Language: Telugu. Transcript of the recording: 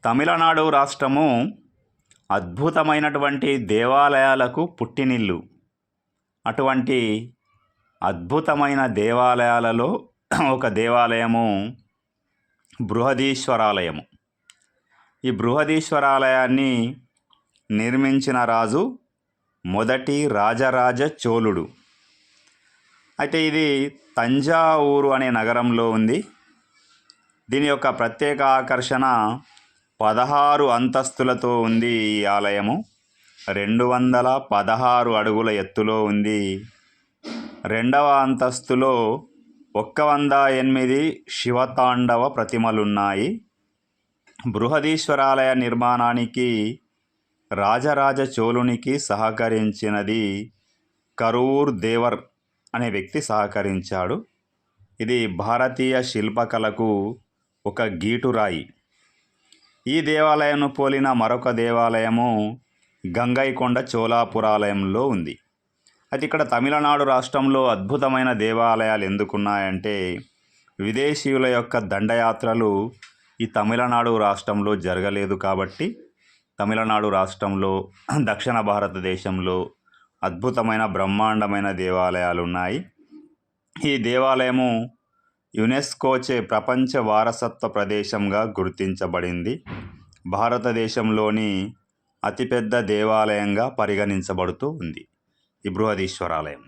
తమిళనాడు రాష్ట్రము అద్భుతమైనటువంటి దేవాలయాలకు పుట్టినిల్లు. అటువంటి అద్భుతమైన దేవాలయాలలో ఒక దేవాలయము బృహదీశ్వరాలయము. ఈ బృహదీశ్వరాలయాన్ని నిర్మించిన రాజు మొదటి రాజరాజ చోళుడు. అయితే ఇది తంజావూరు అనే నగరంలో ఉంది. దీని యొక్క ప్రత్యేక ఆకర్షణ 16 అంతస్తులతో ఉంది. ఈ ఆలయము 216 అడుగుల ఎత్తులో ఉంది. రెండవ అంతస్తులో 108 శివతాండవ ప్రతిమలున్నాయి. బృహదీశ్వరాలయ నిర్మాణానికి రాజరాజ చోళునికి సహకరించినది కరూర్ దేవర్ అనే వ్యక్తి సహకరించాడు. ఇది భారతీయ శిల్పకళకు ఒక గీటురాయి. ఈ దేవాలయంను పోలిన మరొక దేవాలయము గంగైకొండ చోళాపురాలయంలో ఉంది. అయితే ఇక్కడ తమిళనాడు రాష్ట్రంలో అద్భుతమైన దేవాలయాలు ఎందుకున్నాయంటే, విదేశీయుల యొక్క దండయాత్రలు ఈ తమిళనాడు రాష్ట్రంలో జరగలేదు కాబట్టి తమిళనాడు రాష్ట్రంలో దక్షిణ భారతదేశంలో అద్భుతమైన బ్రహ్మాండమైన దేవాలయాలు ఉన్నాయి. ఈ దేవాలయము యునెస్కోచే ప్రపంచ వారసత్వ ప్రదేశంగా గుర్తించబడింది. భారతదేశంలోని అతిపెద్ద దేవాలయంగా పరిగణించబడుతూ ఉంది ఈ బృహదీశ్వరాలయం.